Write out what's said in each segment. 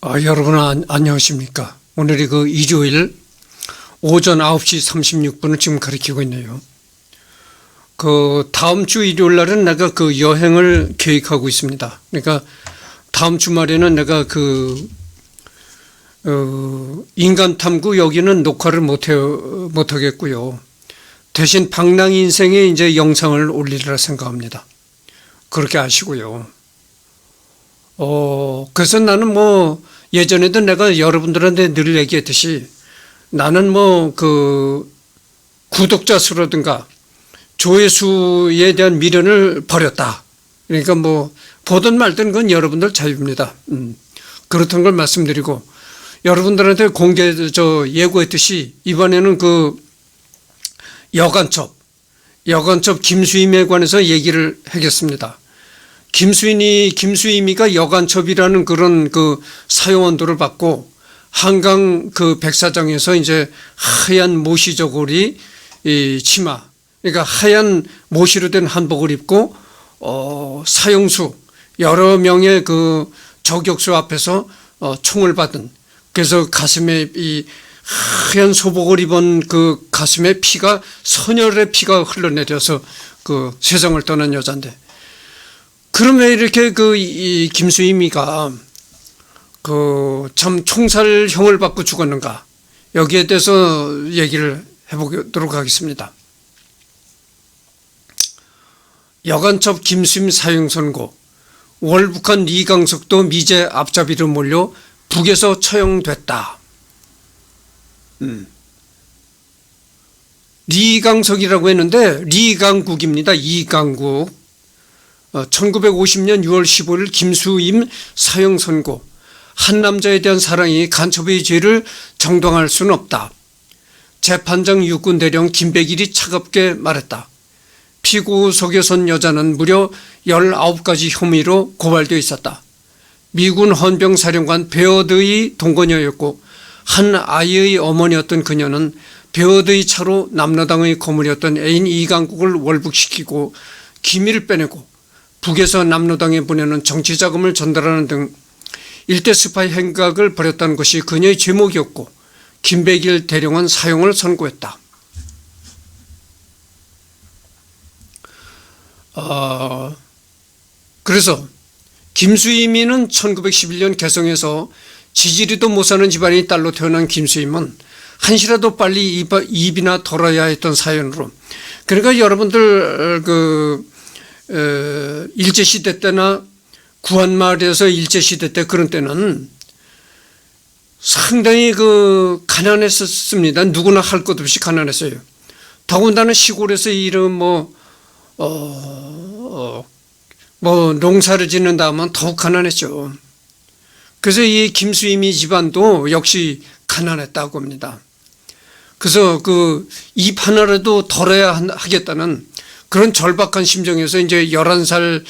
여러분 안녕하십니까. 오늘이 그 일요일 오전 9시 36분을 지금 가리키고 있네요. 다음 주 일요일 날은 내가 여행을 계획하고 있습니다. 그러니까 다음 주말에는 내가 인간탐구 여기는 녹화를 못하겠고요. 대신 방랑이 인생에 이제 영상을 올리리라 생각합니다. 그렇게 아시고요. 그래서 나는 예전에도 내가 여러분들한테 늘 얘기했듯이 나는 구독자 수라든가 조회수에 대한 미련을 버렸다. 그러니까 보든 말든 그건 여러분들 자유입니다. 그렇다는 걸 말씀드리고 여러분들한테 예고했듯이 이번에는 여간첩 김수임에 관해서 얘기를 하겠습니다. 김수임이가 여간첩이라는 그런 사용원도를 받고 한강 백사장에서 이제 하얀 모시 저고리 치마, 그러니까 하얀 모시로 된 한복을 입고 사형수 여러 명의 저격수 앞에서 총을 받은, 그래서 가슴에 이 하얀 소복을 입은 가슴에 피가 선열의 피가 흘러내려서 세상을 떠난 여자인데, 그럼 왜 이렇게 이 김수임이가 참 총살형을 받고 죽었는가? 여기에 대해서 얘기를 해보도록 하겠습니다. 여간첩 김수임 사형 선고, 월북한 리강석도 미제 앞잡이로 몰려 북에서 처형됐다. 리강석이라고 했는데 리강국입니다. 이강국. 1950년 6월 15일 김수임 사형 선고. 한 남자에 대한 사랑이 간첩의 죄를 정당화할 수는 없다. 재판장 육군대령 김백일이 차갑게 말했다. 피고석에 선 여자는 무려 19가지 혐의로 고발되어 있었다. 미군 헌병사령관 베어드의 동거녀였고 한 아이의 어머니였던 그녀는 베어드의 차로 남로당의 거물이었던 애인 이강국을 월북시키고 기밀을 빼내고 북에서 남로당에 보내는 정치자금을 전달하는 등 일대 스파이 행각을 벌였다는 것이 그녀의 죄목이었고 김백일 대령은 사형을 선고했다. 그래서 김수임이는 1911년 개성에서 지지리도 못 사는 집안의 딸로 태어난 김수임은 한시라도 빨리 입이나 덜어야 했던 사연으로, 그러니까 여러분들 일제시대 때나 구한말에서 일제시대 때 그런 때는 상당히 가난했었습니다. 누구나 할 것 없이 가난했어요. 더군다나 시골에서 이런 농사를 짓는다 하면 더욱 가난했죠. 그래서 이 김수임이 집안도 역시 가난했다고 합니다. 그래서 입 하나라도 덜어야 하겠다는 그런 절박한 심정에서 이제 11살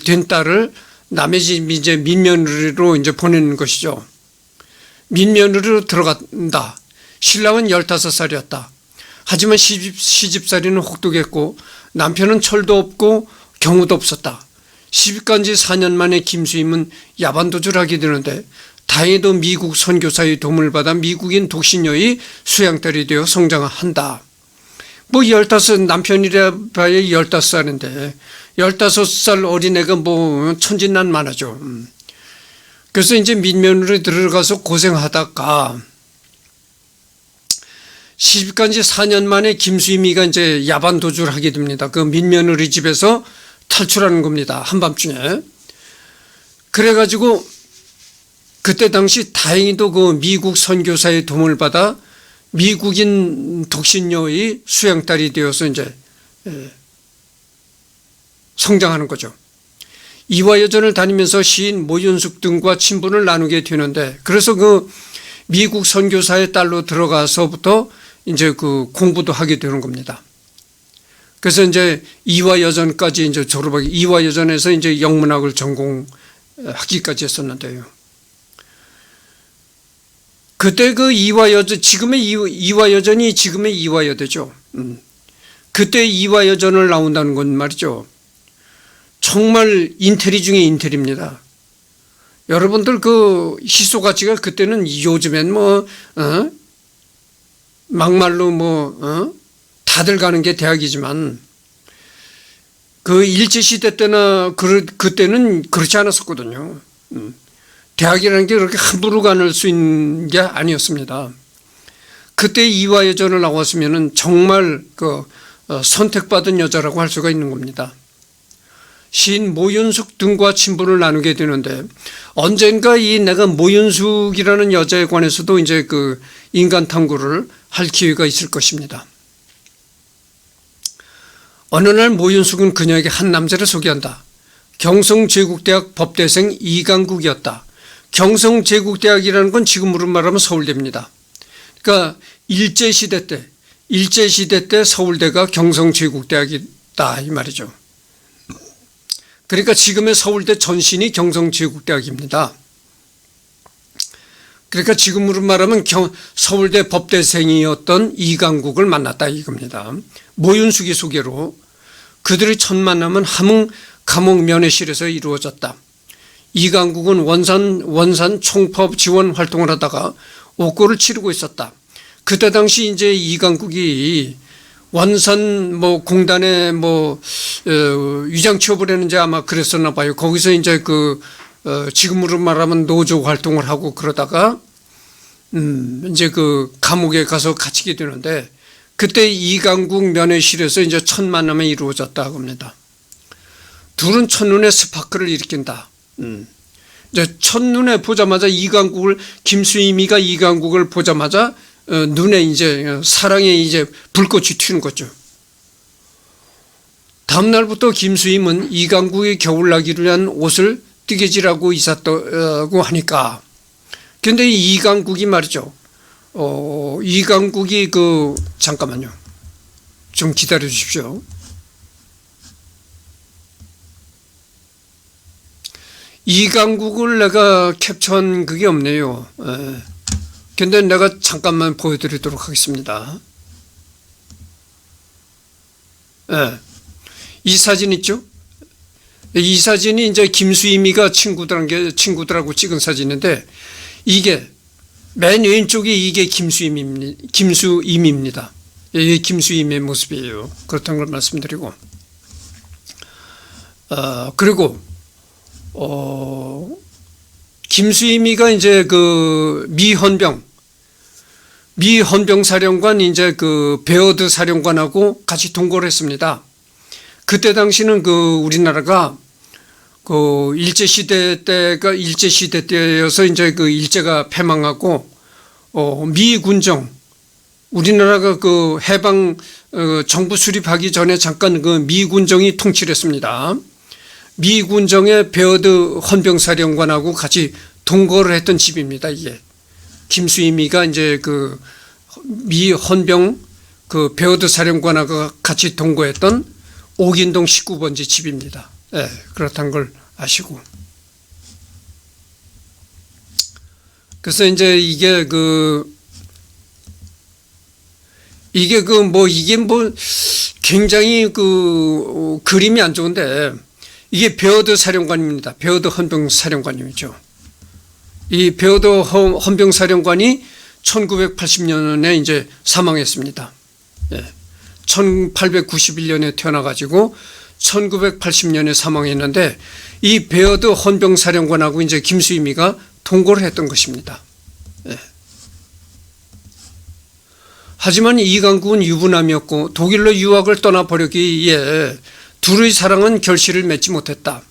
된 딸을 남의 집 이제 민며느리로 이제 보내는 것이죠. 민며느리로 들어간다. 신랑은 15살이었다. 하지만 시집살이는 혹독했고 남편은 철도 없고 경우도 없었다. 시집간 지 4년 만에 김수임은 야반도주를 하게 되는데 다행히도 미국 선교사의 도움을 받아 미국인 독신녀의 수양딸이 되어 성장한다. 15, 남편이라 봐야 15살인데 15살 어린애가 천진난만하죠. 그래서 이제 민면으로 들어가서 고생하다가 시집간 지 4년 만에 김수임이가 이제 야반도주를 하게 됩니다. 민며느리 집에서 탈출하는 겁니다. 한밤중에. 그래가지고 그때 당시 다행히도 미국 선교사의 도움을 받아 미국인 독신녀의 수양딸이 되어서 이제 성장하는 거죠. 이화여전을 다니면서 시인 모윤숙 등과 친분을 나누게 되는데, 그래서 미국 선교사의 딸로 들어가서부터 이제 공부도 하게 되는 겁니다. 그래서 이제 이화여전까지 이제 졸업하기, 이화여전에서 이제 영문학을 전공하기까지 했었는데요. 그때 이화여전, 지금의 이화여전이 지금의 이화여대죠. 그때 이화여전을 나온다는 건 말이죠. 정말 인테리 중에 인테리입니다. 여러분들 그 희소 가치가 그때는 요즘엔 뭐 막말로 뭐 다들 가는 게 대학이지만 그 일제시대 때나 그때는 그렇지 않았었거든요. 대학이라는 게 그렇게 함부로 가는 수 있는 게 아니었습니다. 그때 이화여전을 나왔으면은 정말 그 선택받은 여자라고 할 수가 있는 겁니다. 시인 모윤숙 등과 친분을 나누게 되는데 언젠가 이 내가 모윤숙이라는 여자에 관해서도 이제 그 인간 탐구를 할 기회가 있을 것입니다. 어느 날 모윤숙은 그녀에게 한 남자를 소개한다. 경성제국대학 법대생 이강국이었다. 경성제국대학이라는 건 지금으로 말하면 서울대입니다. 그러니까 일제시대 때 서울대가 경성제국대학이다 이 말이죠. 그러니까 지금의 서울대 전신이 경성제국대학입니다. 그러니까 지금으로 말하면 서울대 법대생이었던 이강국을 만났다 이겁니다. 모윤숙이 소개로 그들의 첫 만남은 함흥 감옥 면회실에서 이루어졌다. 이강국은 원산 총파업 지원 활동을 하다가 옥고를 치르고 있었다. 그때 당시 이제 이강국이 원산 뭐 공단에 뭐 위장 취업을 했는지 아마 그랬었나 봐요. 거기서 이제 지금으로 말하면 노조 활동을 하고 그러다가 이제 그 감옥에 가서 갇히게 되는데 그때 이강국 면회실에서 이제 첫 만남이 이루어졌다고 합니다. 둘은 첫눈에 스파크를 일으킨다. 이제 첫눈에 보자마자 김수임이가 이강국을 보자마자 눈에 이제 사랑의 이제 불꽃이 튀는 거죠. 다음 날부터 김수임은 이강국의 겨울나기를 위한 옷을 뜨개질하고 있었다고 하니까. 근데 이강국이 말이죠. 이강국이 잠깐만요. 좀 기다려 주십시오. 이강국을 내가 캡처한 그게 없네요. 근데 내가 잠깐만 보여드리도록 하겠습니다. 이 사진 있죠? 이 사진이 이제 김수임이가 친구들하고 찍은 사진인데 이게 맨 왼쪽이 이게 김수임입니다. 이게 김수임의 모습이에요. 그렇다는 걸 말씀드리고 그리고 김수임이가 이제 미헌병 사령관 이제 베어드 사령관하고 같이 동거를 했습니다. 그때 당시는 우리나라가 일제시대 때여서 이제 일제가 패망하고 미군정 우리나라가 해방 정부 수립하기 전에 잠깐 미군정이 통치를 했습니다. 미군정의 베어드 헌병사령관하고 같이 동거를 했던 집입니다. 이게 김수임이가 이제 미 헌병 베어드 사령관하고 같이 동거했던 옥인동 19번지 집입니다. 그렇다는 걸 아시고. 그래서 이제 이게 굉장히 그림이 안 좋은데 이게 베어드 사령관입니다. 베어드 헌병 사령관님이죠. 이 베어드 헌병 사령관이 1980년에 이제 사망했습니다. 1891년에 태어나가지고 1980년에 사망했는데 이 베어드 헌병 사령관하고 이제 김수임이가 동거를 했던 것입니다. 하지만 이강국은 유부남이었고 독일로 유학을 떠나버렸기에 둘의 사랑은 결실을 맺지 못했다.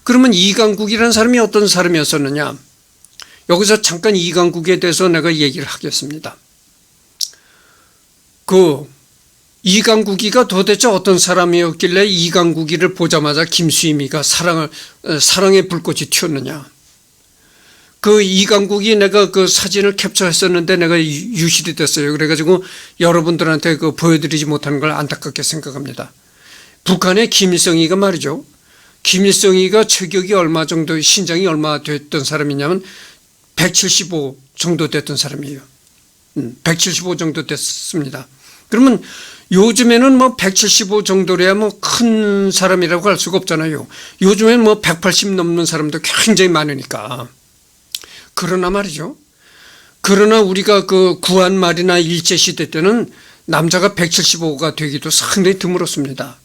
그러면 이강국이라는 사람이 어떤 사람이었었느냐? 여기서 잠깐 이강국에 대해서 내가 얘기를 하겠습니다. 이강국이가 도대체 어떤 사람이었길래 이강국이를 보자마자 김수임이가 사랑의 불꽃이 튀었느냐? 이강국이 내가 사진을 캡처했었는데 내가 유실이 됐어요. 그래가지고 여러분들한테 보여드리지 못하는 걸 안타깝게 생각합니다. 북한의 김일성이가 말이죠. 김일성이가 체격이 얼마 정도, 신장이 얼마 됐던 사람이냐면 175 정도 됐던 사람이에요. 175 정도 됐습니다. 그러면 요즘에는 뭐 175 정도래야 뭐 큰 사람이라고 할 수가 없잖아요. 요즘에는 뭐 180 넘는 사람도 굉장히 많으니까. 그러나 말이죠. 그러나 우리가 그 구한말이나 일제시대 때는 남자가 175가 되기도 상당히 드물었습니다.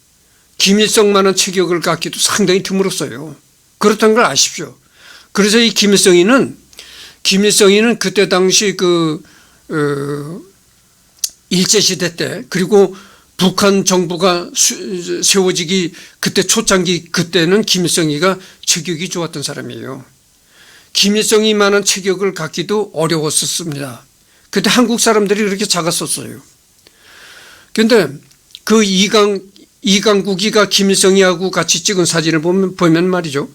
김일성만한 체격을 갖기도 상당히 드물었어요. 그렇다는 걸 아십시오. 그래서 이 김일성이는 그때 당시 일제시대 때, 그리고 북한 정부가 세워지기 그때 초창기 그때는 김일성이가 체격이 좋았던 사람이에요. 김일성이만한 체격을 갖기도 어려웠었습니다. 그때 한국 사람들이 그렇게 작았었어요. 그런데 그 이강국이가 김일성이하고 같이 찍은 사진을 보면 말이죠.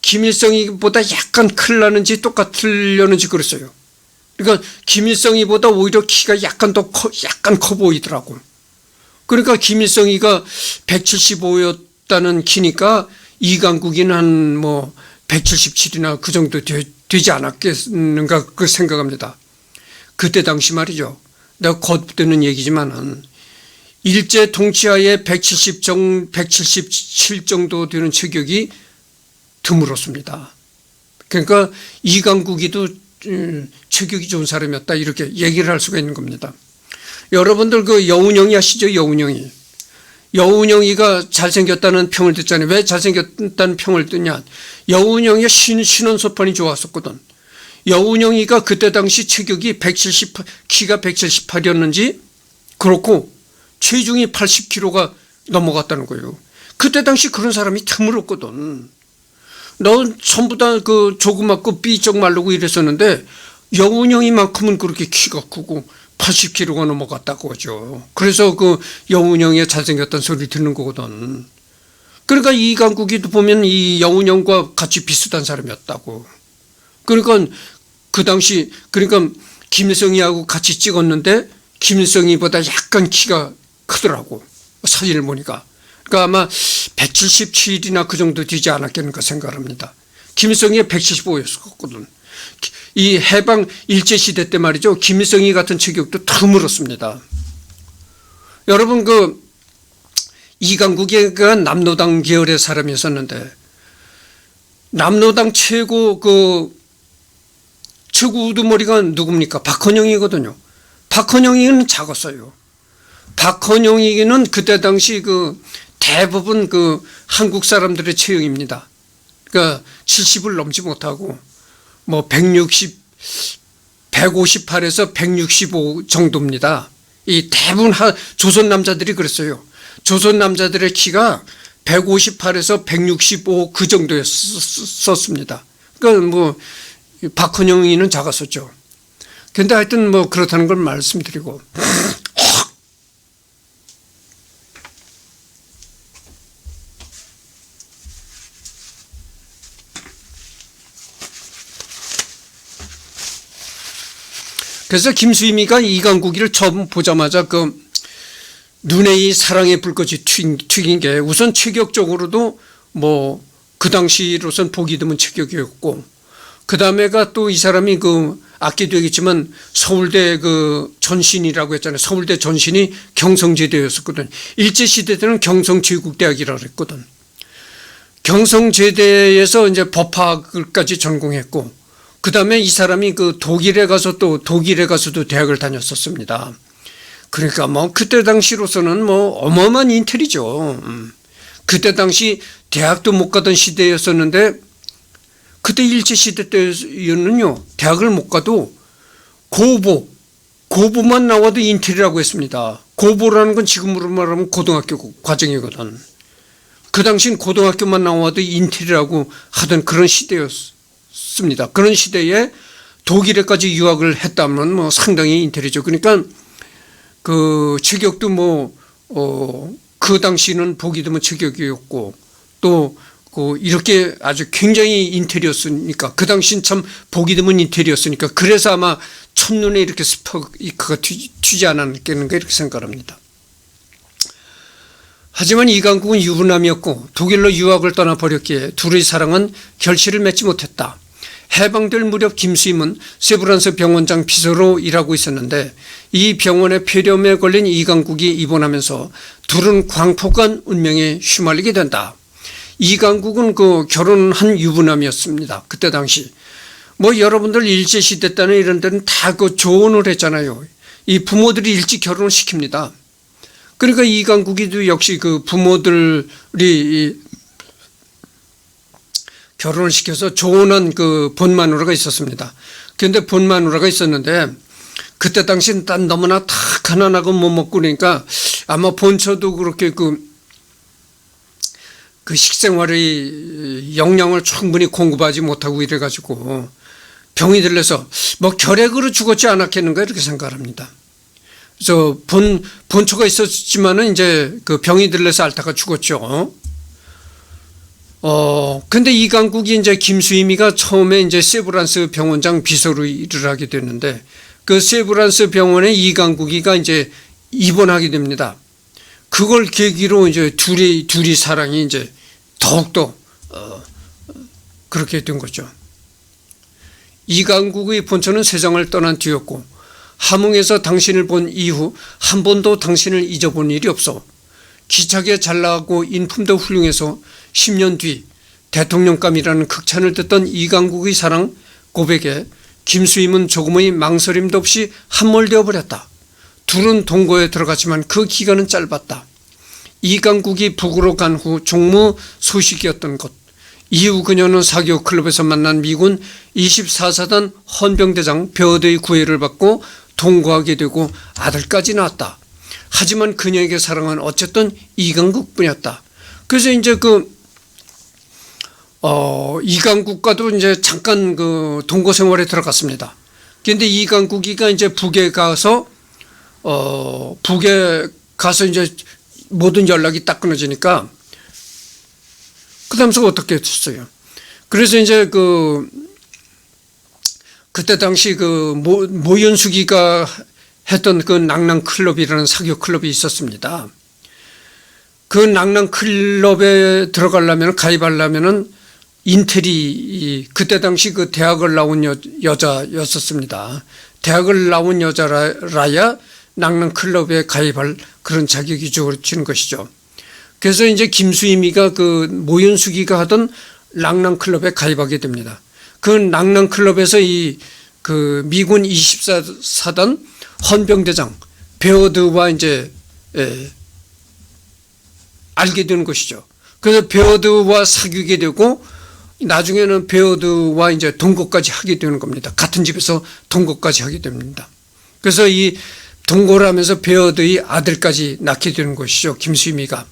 김일성이보다 약간 클라는지 똑같으려는지 그랬어요. 그러니까 김일성이보다 오히려 키가 약간 커 보이더라고. 그러니까 김일성이가 175였다는 키니까 이강국이는 한 뭐 177이나 그 정도 되지 않았겠는가 그 생각합니다. 그때 당시 말이죠. 내가 겉드는 얘기지만은 일제 통치하에 177 정도 되는 체격이 드물었습니다. 그러니까 이강국이도 체격이 좋은 사람이었다 이렇게 얘기를 할 수가 있는 겁니다. 여러분들 그 여운형이 아시죠? 여운형이가 잘생겼다는 평을 듣잖아요. 왜 잘생겼다는 평을 듣냐? 여운형이 신원소판이 좋았었거든. 여운형이가 그때 당시 체격이 키가 178이었는지 그렇고 체중이 80kg가 넘어갔다는 거예요. 그때 당시 그런 사람이 드물었거든. 넌 전부 다 그 조그맣고 삐쩍 마르고 이랬었는데 여운형이만큼은 그렇게 키가 크고 80kg가 넘어갔다고 하죠. 그래서 그 여운형이 잘생겼다는 소리 듣는 거거든. 그러니까 이강국이도 보면 이 여운형과 같이 비슷한 사람이었다고. 그러니까 그 당시 그러니까 김일성이하고 같이 찍었는데 김일성이보다 약간 키가 크더라고. 사진을 보니까. 그러니까 아마 177이나 그 정도 되지 않았겠는가 생각합니다. 김일성이 175였거든. 이 해방 일제시대 때 말이죠. 김일성이 같은 체격도 드물었습니다. 여러분 그 이강국이가 남로당 계열의 사람이었는데 남로당 최고 우두머리가 누굽니까? 박헌영이거든요. 박헌영이는 작았어요. 박헌영이는 그때 당시 대부분 한국 사람들의 체형입니다. 그러니까 70을 넘지 못하고 뭐 158에서 165 정도입니다. 이 대부분 조선 남자들이 그랬어요. 조선 남자들의 키가 158에서 165 그 정도였었습니다. 그러니까 뭐 박헌영이는 작았었죠. 근데 하여튼 뭐 그렇다는 걸 말씀드리고 그래서 김수임이가 이강국이를 처음 보자마자 눈에 이 사랑의 불꽃이 튀긴 게 우선 체격적으로도 뭐 그 당시로선 보기 드문 체격이었고 그 다음에가 또 이 사람이 악기도 얘기했지만 서울대 전신이라고 했잖아요. 서울대 전신이 경성제대였었거든. 일제시대 때는 경성제국대학이라고 했거든. 경성제대에서 이제 법학을까지 전공했고 그 다음에 이 사람이 독일에 가서도 대학을 다녔었습니다. 그러니까 뭐 그때 당시로서는 뭐 어마어마한 인텔이죠. 그때 당시 대학도 못 가던 시대였었는데 그때 일제시대 때는요 대학을 못 가도 고보만 나와도 인텔이라고 했습니다. 고보라는 건 지금으로 말하면 고등학교 과정이거든. 그 당시엔 고등학교만 나와도 인텔이라고 하던 그런 시대였습니다. 그런 시대에 독일에까지 유학을 했다면 뭐 상당히 인텔이죠. 그러니까 체격도 그 당시는 보기 드문 체격이었고 또 이렇게 아주 굉장히 인텔이었으니까 그 당시는 참 보기 드문 인텔이었으니까 그래서 아마 첫눈에 이렇게 스파크가 튀지 않았겠는가 이렇게 생각합니다. 하지만 이강국은 유부남이었고 독일로 유학을 떠나버렸기에 둘의 사랑은 결실을 맺지 못했다. 해방될 무렵 김수임은 세브란스 병원장 비서로 일하고 있었는데 이 병원의 폐렴에 걸린 이강국이 입원하면서 둘은 광폭한 운명에 휘말리게 된다. 이강국은 그 결혼한 유부남이었습니다. 그때 당시 뭐 여러분들 일제시대 때는 이런 데는 다 그 조언을 했잖아요. 이 부모들이 일찍 결혼을 시킵니다. 그러니까 이강국이도 역시 그 부모들이 결혼을 시켜서 조언한 그 본마누라가 있었습니다. 그런데 본마누라가 있었는데 그때 당시는 난 너무나 다 가난하고 못 먹고 그러니까 아마 본처도 그렇게 그 식생활의 영양을 충분히 공급하지 못하고 이래가지고 병이 들려서 뭐 결핵으로 죽었지 않았겠는가 이렇게 생각합니다. 그래서 본초가 있었지만은 이제 그 병이 들려서 앓다가 죽었죠. 근데 이강국이 이제 김수임이가 처음에 이제 세브란스 병원장 비서로 일을 하게 됐는데 그 세브란스 병원에 이강국이가 이제 입원하게 됩니다. 그걸 계기로 이제 둘이 사랑이 이제 더욱더 그렇게 된 거죠. 이강국의 본처는 세상을 떠난 뒤였고 함흥에서 당신을 본 이후 한 번도 당신을 잊어본 일이 없어. 기차게 잘나가고 인품도 훌륭해서 10년 뒤 대통령감이라는 극찬을 듣던 이강국의 사랑 고백에 김수임은 조금의 망설임도 없이 함몰되어 버렸다. 둘은 동거에 들어갔지만 그 기간은 짧았다. 이강국이 북으로 간 후 종무 소식이었던 것. 이후 그녀는 사교 클럽에서 만난 미군 24사단 헌병대장 벼드의 구애를 받고 동거하게 되고 아들까지 낳았다. 하지만 그녀에게 사랑은 어쨌든 이강국뿐이었다. 그래서 이제 이강국과도 이제 잠깐 그 동거 생활에 들어갔습니다. 그런데 이강국이가 이제 북에 가서 이제 모든 연락이 딱 끊어지니까 그다음서 어떻게 됐어요? 그래서 이제 그때 당시 모윤숙이가 했던 그 낭낭클럽이라는 사교 클럽이 있었습니다. 그 낭낭클럽에 가입하려면은 인텔이 그때 당시 그 대학을 나온 여자였었습니다. 대학을 나온 여자라야 낭낭클럽에 가입할 그런 자격이 주어지는 것이죠. 그래서 이제 김수임이가 그 모윤숙이가 하던 낭낭클럽에 가입하게 됩니다. 그 낭낭클럽에서 그 미군 24사단 헌병대장 베어드와 이제 알게 되는 것이죠. 그래서 베어드와 사귀게 되고 나중에는 베어드와 이제 동거까지 하게 되는 겁니다. 같은 집에서 동거까지 하게 됩니다. 그래서 이 동거를 하면서 베어드의 아들까지 낳게 되는 것이죠. 김수임이가.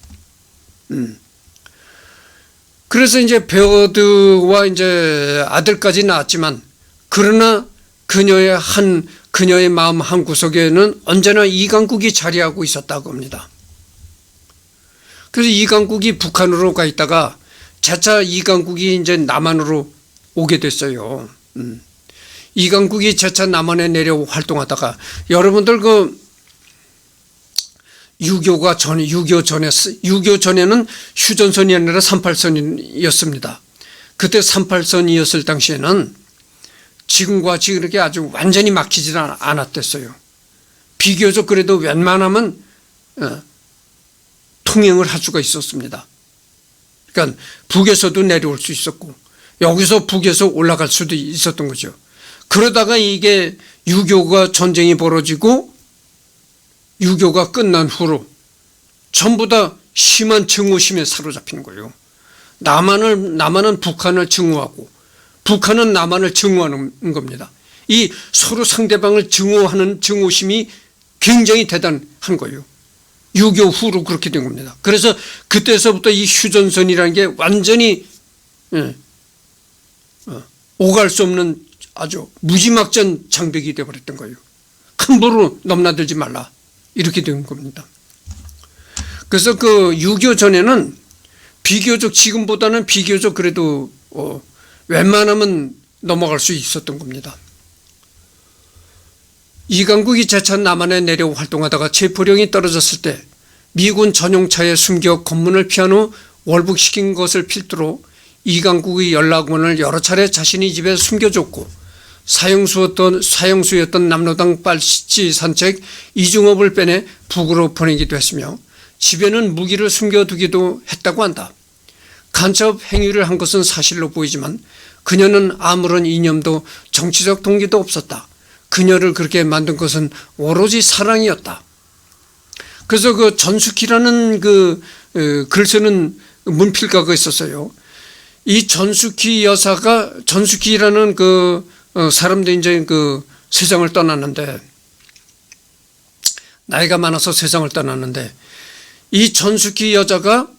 그래서 이제 베어드와 이제 아들까지 낳았지만 그러나 그녀의 마음 한 구석에는 언제나 이강국이 자리하고 있었다고 합니다. 그래서 이강국이 북한으로 가 있다가 재차 이강국이 이제 남한으로 오게 됐어요. 이강국이 재차 남한에 내려 활동하다가 여러분들 유교 전에는 휴전선이 아니라 38선이었습니다. 그때 38선이었을 당시에는 지금과 이렇게 아주 완전히 막히지 않았댔어요. 비교적 그래도 웬만하면 통행을 할 수가 있었습니다. 그러니까 북에서도 내려올 수 있었고 여기서 북에서 올라갈 수도 있었던 거죠. 그러다가 이게 유교가 전쟁이 벌어지고 유교가 끝난 후로 전부 다 심한 증오심에 사로잡히는 거예요. 남한은 북한을 증오하고 북한은 남한을 증오하는 겁니다. 이 서로 상대방을 증오하는 증오심이 굉장히 대단한 거예요. 유교 후로 그렇게 된 겁니다. 그래서 그때서부터 이 휴전선이라는 게 완전히 오갈 수 없는 아주 무지막지한 장벽이 되어버렸던 거예요. 함부로 넘나들지 말라 이렇게 된 겁니다. 그래서 그 유교 전에는 비교적 지금보다는 비교적 그래도 웬만하면 넘어갈 수 있었던 겁니다. 이강국이 재차 남한에 내려 활동하다가 체포령이 떨어졌을 때 미군 전용차에 숨겨 검문을 피한 후 월북시킨 것을 필두로 이강국의 연락원을 여러 차례 자신의 집에 숨겨줬고 사형수였던 남로당 빨치 산책 이중업을 빼내 북으로 보내기도 했으며 집에는 무기를 숨겨두기도 했다고 한다. 간첩 행위를 한 것은 사실로 보이지만 그녀는 아무런 이념도 정치적 동기도 없었다. 그녀를 그렇게 만든 것은 오로지 사랑이었다. 그래서 그 전숙희라는 글 쓰는 문필가가 있었어요. 이 전숙희 여사가 전숙희라는 사람들이 이제 세상을 떠났는데 나이가 많아서 세상을 떠났는데 이 전숙희 여자가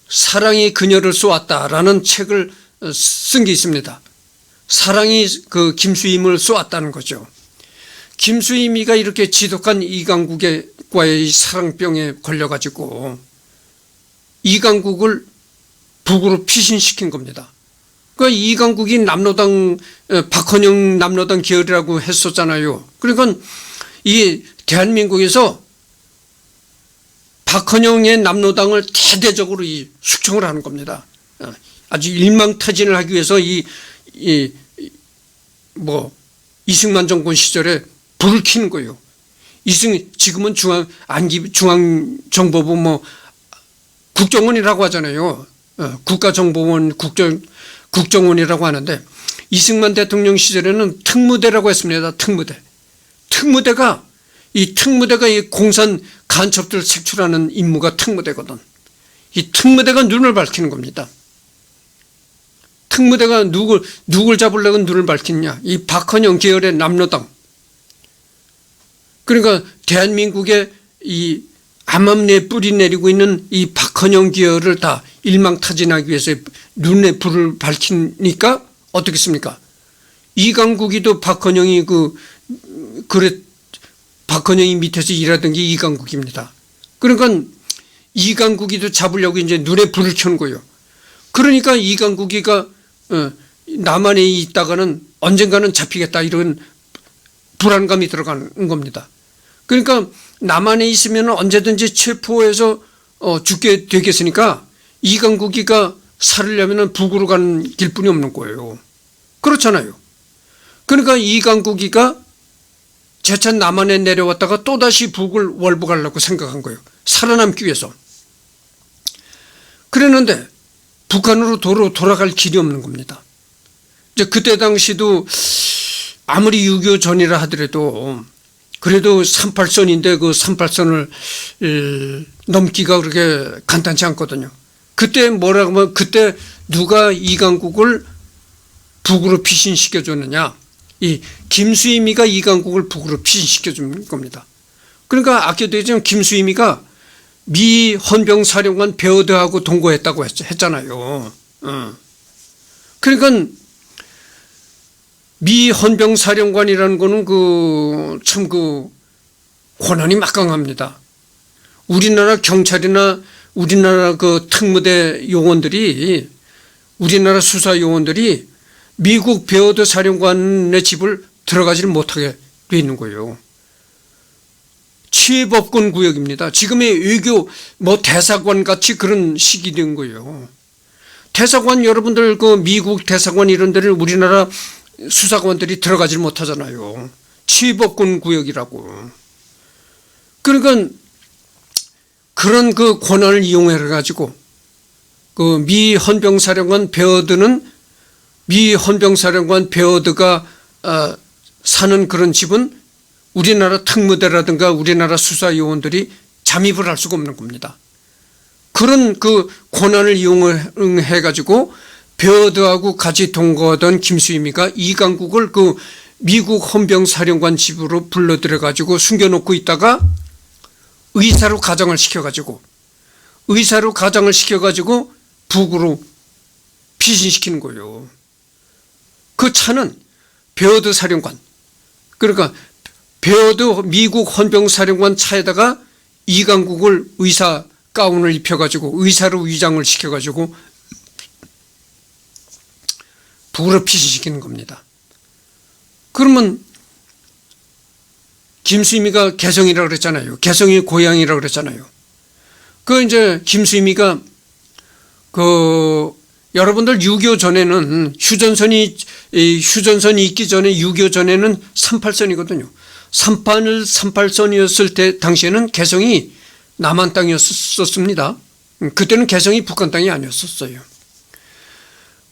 사랑이 그녀를 쏘았다라는 책을 쓴 게 있습니다. 사랑이 김수임을 쏘았다는 거죠. 김수임이가 이렇게 지독한 이강국과의 사랑병에 걸려가지고 이강국을 북으로 피신시킨 겁니다. 그러니까 이강국이 남로당 박헌영 남로당 계열이라고 했었잖아요. 그러니까 이 대한민국에서 박헌영의 남로당을 대대적으로 숙청을 하는 겁니다. 아주 일망타진을 하기 위해서 이승만 정권 시절에 불을 켜는 거예요. 지금은 중앙정보부 국정원이라고 하잖아요. 국가정보원 국정원이라고 하는데 이승만 대통령 시절에는 특무대라고 했습니다. 특무대가 이 공산 간첩들 색출하는 임무가 특무대거든. 이 특무대가 눈을 밝히는 겁니다. 특무대가 누굴 잡으려고 눈을 밝히느냐. 이 박헌영 계열의 남로당. 그러니까 대한민국의 이 암암리에 뿌리 내리고 있는 이 박헌영 계열을 다 일망타진하기 위해서 눈에 불을 밝히니까 어떻겠습니까? 이강국이도 박헌영이 박헌영이 밑에서 일하던 게 이강국입니다. 그러니까 이강국이도 잡으려고 이제 눈에 불을 켜는 거예요. 그러니까 이강국이가 남한에 있다가는 언젠가는 잡히겠다 이런 불안감이 들어가는 겁니다. 그러니까 남한에 있으면 언제든지 체포해서 죽게 되겠으니까 이강국이가 살으려면 북으로 가는 길뿐이 없는 거예요. 그렇잖아요. 그러니까 이강국이가 재차 남한에 내려왔다가 또다시 북을 월북하려고 생각한 거예요. 살아남기 위해서. 그랬는데 북한으로 돌아갈 길이 없는 겁니다. 이제 그때 당시도 아무리 6.25 전이라 하더라도 그래도 38선인데 그 38선을 넘기가 그렇게 간단치 않거든요. 그때 뭐라고 하면 그때 누가 이강국을 북으로 피신시켜줬느냐. 이 김수임이가 이강국을 북으로 피신시켜준 겁니다. 그러니까 아껴도 있지만 김수임이가 미 헌병사령관 베어드하고 동거했다고 했잖아요. 그러니까 미 헌병사령관이라는 거는 참 권한이 막강합니다. 우리나라 경찰이나 우리나라 특무대 요원들이 우리나라 수사 요원들이 미국 베어드 사령관의 집을 들어가지를 못하게 돼 있는 거예요. 취해법권 구역입니다. 지금의 외교 대사관 같이 그런 식이 된 거예요. 대사관 여러분들 미국 대사관 이런 데를 우리나라 수사관들이 들어가질 못하잖아요. 취법권 구역이라고. 그러니까 그런 권한을 이용해 가지고 미 헌병사령관 베어드가 사는 그런 집은 우리나라 특무대라든가 우리나라 수사 요원들이 잠입을 할 수가 없는 겁니다. 그런 권한을 이용해 가지고 베어드하고 같이 동거하던 김수임이가 이강국을 미국 헌병사령관 집으로 불러들여 가지고 숨겨놓고 있다가 의사로 가장을 시켜가지고 북으로 피신시키는 거예요. 그 차는 베어드 사령관, 그러니까 베어드 미국 헌병사령관 차에다가 이강국을 의사 가운을 입혀가지고 의사로 위장을 시켜가지고 북으로 피신시키는 겁니다. 그러면 김수임이가 개성이라고 그랬잖아요. 개성이 고향이라고 그랬잖아요. 이제 김수임이가 여러분들 6.25 전에는 휴전선이 있기 전에 6.25 전에는 38선이거든요. 38선이었을 때 당시에는 개성이 남한 땅이었었습니다. 그때는 개성이 북한 땅이 아니었었어요.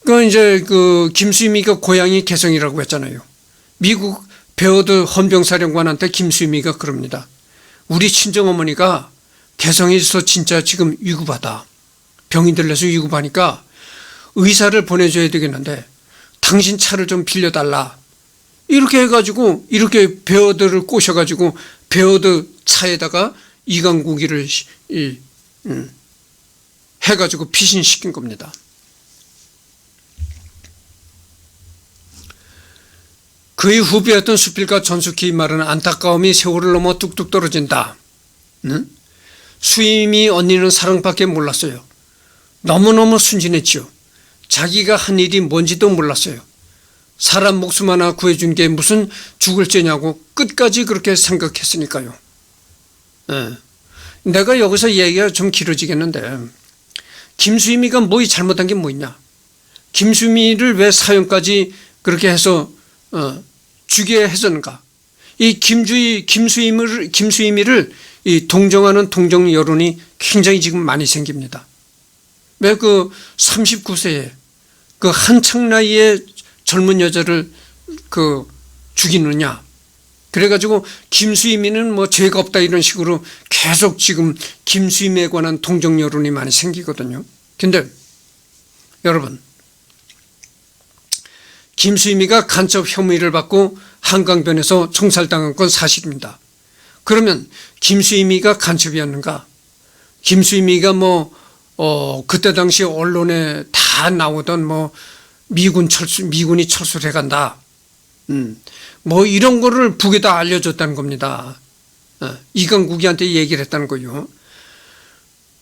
그 이제 그 김수임이가 고향이 개성이라고 했잖아요. 미국 베어드 헌병사령관한테 김수임이가 그럽니다. 우리 친정어머니가 개성에서 진짜 지금 위급하다. 병이 들려서 위급하니까 의사를 보내줘야 되겠는데 당신 차를 좀 빌려달라. 이렇게 해가지고 이렇게 베어드를 꼬셔가지고 베어드 차에다가 이강국이를 해가지고 피신시킨 겁니다. 그의 후배였던 수필가 전숙희의 말은 안타까움이 세월을 넘어 뚝뚝 떨어진다. 수임이 언니는 사랑밖에 몰랐어요. 너무너무 순진했죠. 자기가 한 일이 뭔지도 몰랐어요. 사람 목숨 하나 구해준 게 무슨 죽을 죄냐고 끝까지 그렇게 생각했으니까요. 내가 여기서 얘기가 좀 길어지겠는데 김수임이가 뭐 잘못한 게 뭐 있냐. 김수임이를 왜 사형까지 그렇게 해서 죽게 했었는가. 이 김수임이를 이 동정하는 동정 여론이 굉장히 지금 많이 생깁니다. 왜 그 39세에 그 한창 나이에 젊은 여자를 그 죽이느냐. 그래가지고 김수임이는 뭐 죄가 없다 이런 식으로 계속 지금 김수임에 관한 동정 여론이 많이 생기거든요. 근데 여러분, 김수임이가 간첩 혐의를 받고 한강변에서 총살당한 건 사실입니다. 그러면 김수임이가 간첩이었는가? 김수임이가 그때 당시 언론에 다 나오던 미군이 철수를 해간다. 이런 거를 북에다 알려줬다는 겁니다. 이강국이한테 얘기를 했다는 거요.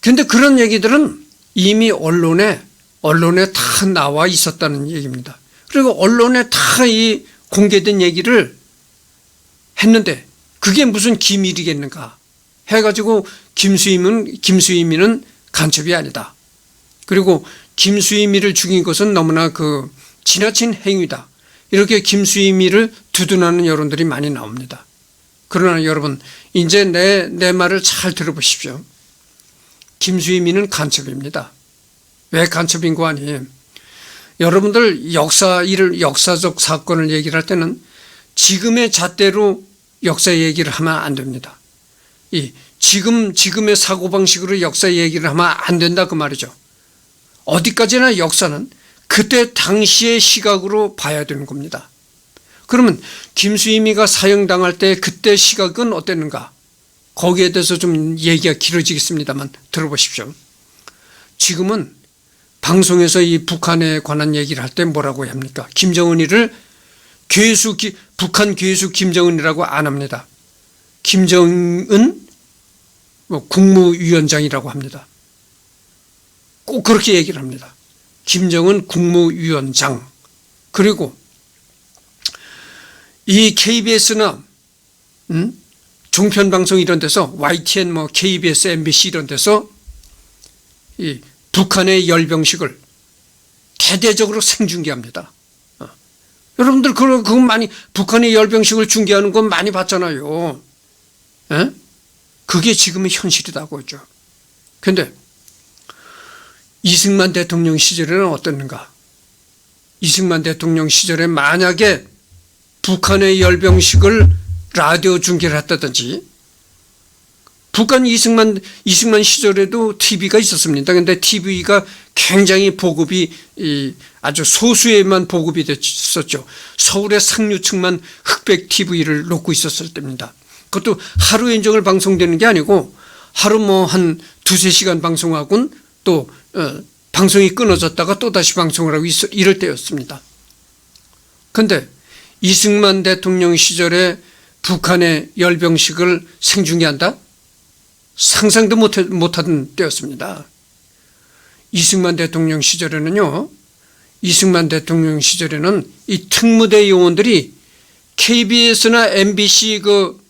근데 그런 얘기들은 이미 언론에 다 나와 있었다는 얘기입니다. 그리고 언론에 다 이 공개된 얘기를 했는데 그게 무슨 기밀이겠는가 해가지고 김수임이는 간첩이 아니다. 그리고 김수임이를 죽인 것은 너무나 그 지나친 행위다. 이렇게 김수임이를 두둔하는 여론들이 많이 나옵니다. 그러나 여러분, 이제 내 말을 잘 들어보십시오. 김수임이는 간첩입니다. 왜 간첩인 거 아니에요? 여러분들 역사적 사건을 얘기를 할 때는 지금의 잣대로 역사 얘기를 하면 안 됩니다. 지금의 사고방식으로 역사 얘기를 하면 안 된다 그 말이죠. 어디까지나 역사는 그때 당시의 시각으로 봐야 되는 겁니다. 그러면 김수임이가 사형당할 때 그때 시각은 어땠는가? 거기에 대해서 좀 얘기가 길어지겠습니다만 들어보십시오. 지금은 방송에서 이 북한에 관한 얘기를 할 때 뭐라고 합니까? 김정은이를 북한 괴수 김정은이라고 안 합니다. 김정은 국무위원장이라고 합니다. 꼭 그렇게 얘기를 합니다. 김정은 국무위원장. 그리고 이 KBS나 종편방송 이런 데서 YTN KBS MBC 이런 데서 이 북한의 열병식을 대대적으로 생중계합니다. 여러분들 그거 많이 북한의 열병식을 중계하는 건 많이 봤잖아요. 그게 지금의 현실이라고 했죠. 그런데 이승만 대통령 시절에는 어땠는가? 이승만 대통령 시절에 만약에 북한의 열병식을 라디오 중계를 했다든지, 북한 이승만 시절에도 TV가 있었습니다. 그런데 TV가 굉장히 보급이 아주 소수에만 보급이 됐었죠. 서울의 상류층만 흑백 TV를 놓고 있었을 때입니다. 그것도 하루 인정을 방송되는 게 아니고 하루 한 두세 시간 방송하고는 또 방송이 끊어졌다가 또다시 방송을 하고 이럴 때였습니다. 그런데 이승만 대통령 시절에 북한의 열병식을 생중계한다? 상상도 못하던 때였습니다. 이승만 대통령 시절에는 이 특무대 요원들이 KBS나 MBC 그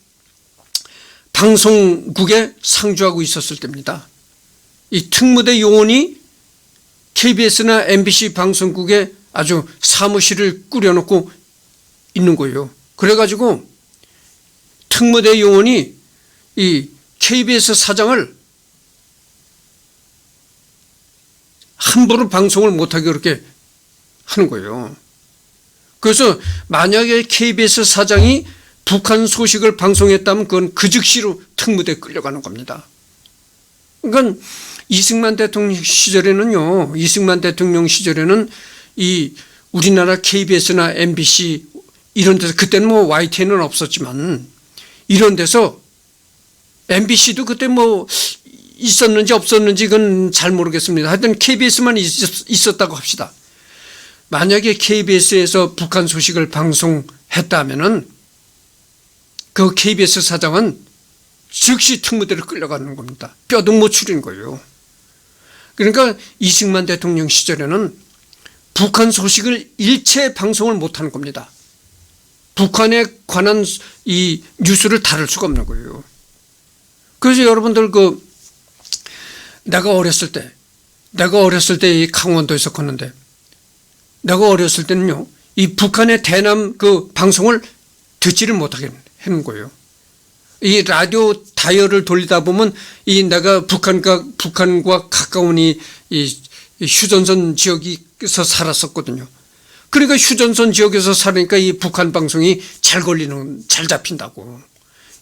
방송국에 상주하고 있었을 때입니다. 이 특무대 요원이 KBS나 MBC 방송국에 아주 사무실을 꾸려놓고 있는 거예요. 그래가지고 특무대 요원이 이 KBS 사장을 함부로 방송을 못하게 그렇게 하는 거예요. 그래서 만약에 KBS 사장이 북한 소식을 방송했다면 그건 그 즉시로 특무대에 끌려가는 겁니다. 그러니까 이승만 대통령 시절에는요, 이승만 대통령 시절에는 이 우리나라 KBS나 MBC 이런 데서, 그때는 뭐 YTN은 없었지만 이런 데서, MBC도 그때 뭐 있었는지 없었는지 그건 잘 모르겠습니다. 하여튼 KBS만 있었다고 합시다. 만약에 KBS에서 북한 소식을 방송했다면은 그 KBS 사장은 즉시 특무대로 끌려가는 겁니다. 뼈등 못 추린 거예요. 그러니까 이승만 대통령 시절에는 북한 소식을 일체 방송을 못하는 겁니다. 북한에 관한 이 뉴스를 다룰 수가 없는 거예요. 그래서 여러분들 내가 어렸을 때 이 강원도에서 컸는데, 내가 어렸을 때는요, 이 북한의 대남 그 방송을 듣지를 못하게 하는 거예요. 이 라디오 다이얼을 돌리다 보면 이 내가 북한과 가까운 이 휴전선 지역에서 살았었거든요. 그러니까 휴전선 지역에서 살으니까 이 북한 방송이 잘 잡힌다고.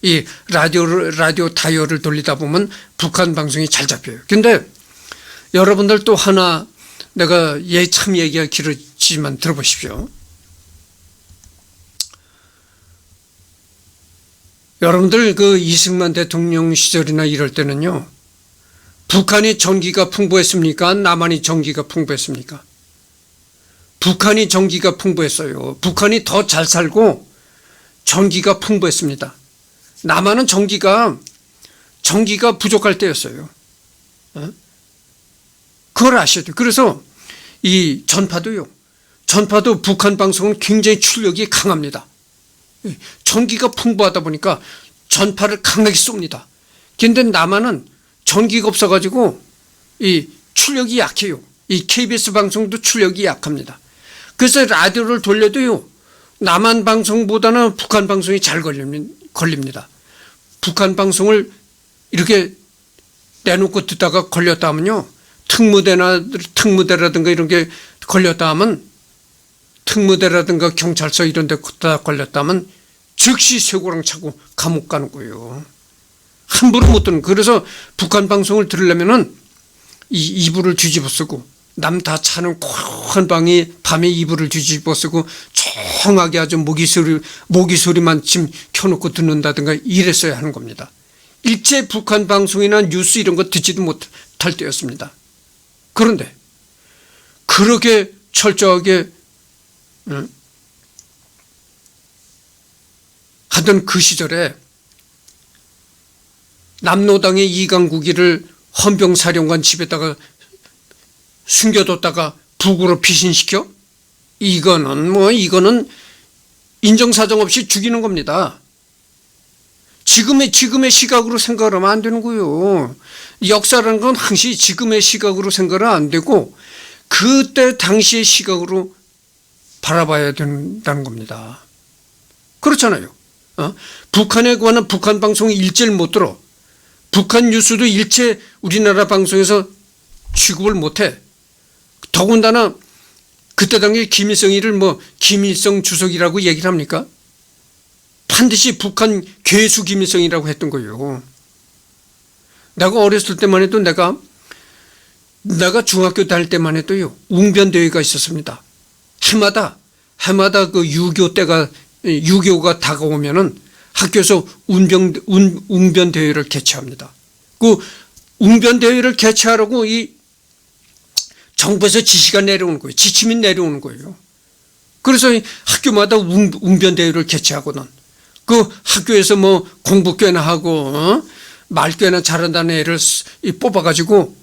이 라디오 다이얼을 돌리다 보면 북한 방송이 잘 잡혀요. 근데 여러분들 또 하나, 내가 참 얘기가 길어지지만 들어보십시오. 여러분들 그 이승만 대통령 시절이나 이럴 때는요, 북한이 전기가 풍부했습니까? 남한이 전기가 풍부했습니까? 북한이 전기가 풍부했어요. 북한이 더 잘 살고 전기가 풍부했습니다. 남한은 전기가 부족할 때였어요. 그걸 아셔야 돼요. 그래서 이 전파도 북한 방송은 굉장히 출력이 강합니다. 전기가 풍부하다 보니까 전파를 강하게 쏩니다. 그런데 남한은 전기가 없어가지고 이 출력이 약해요. 이 KBS 방송도 출력이 약합니다. 그래서 라디오를 돌려도요, 남한 방송보다는 북한 방송이 잘 걸립니다. 북한 방송을 이렇게 내놓고 듣다가 걸렸다 하면요, 특무대라든가 이런 게 걸렸다 하면, 특무대라든가 경찰서 이런 데 걸렸다 하면 즉시 쇠고랑 차고 감옥 가는 거예요. 함부로 못 듣는. 그래서 북한 방송을 들으려면은 이 이불을 뒤집어 쓰고, 남 다 차는 고한 방에 밤에 이불을 뒤집어 쓰고 조용하게 아주 모기 소리만 좀 켜놓고 듣는다든가 이랬어야 하는 겁니다. 일체 북한 방송이나 뉴스 이런 거 듣지도 못할 때였습니다. 그런데 그렇게 철저하게 하던 그 시절에 남로당의 이강국이를 헌병사령관 집에다가 숨겨뒀다가 북으로 피신시켜? 이거는 인정사정 없이 죽이는 겁니다. 지금의 시각으로 생각을 하면 안 되는 거예요. 역사라는 건 항시 지금의 시각으로 생각은 안 되고 그때 당시의 시각으로 바라봐야 된다는 겁니다. 그렇잖아요. 북한에 관한 북한 방송이 일제를 못 들어. 북한 뉴스도 일체 우리나라 방송에서 취급을 못해. 더군다나 그때 당시에 김일성이를 김일성 주석이라고 얘기를 합니까? 반드시 북한 괴수 김일성이라고 했던 거예요. 내가 어렸을 때만 해도 내가 중학교 다닐 때만 해도요, 웅변대회가 있었습니다. 해마다 그 6.25가 다가오면은 학교에서 웅변대회를 개최합니다. 그 웅변대회를 개최하라고 이 정부에서 지시가 내려오는 거예요. 지침이 내려오는 거예요. 그래서 학교마다 웅변대회를 개최하거든. 그 학교에서 공부 꽤나 하고 말 꽤나 잘한다는 애를 뽑아가지고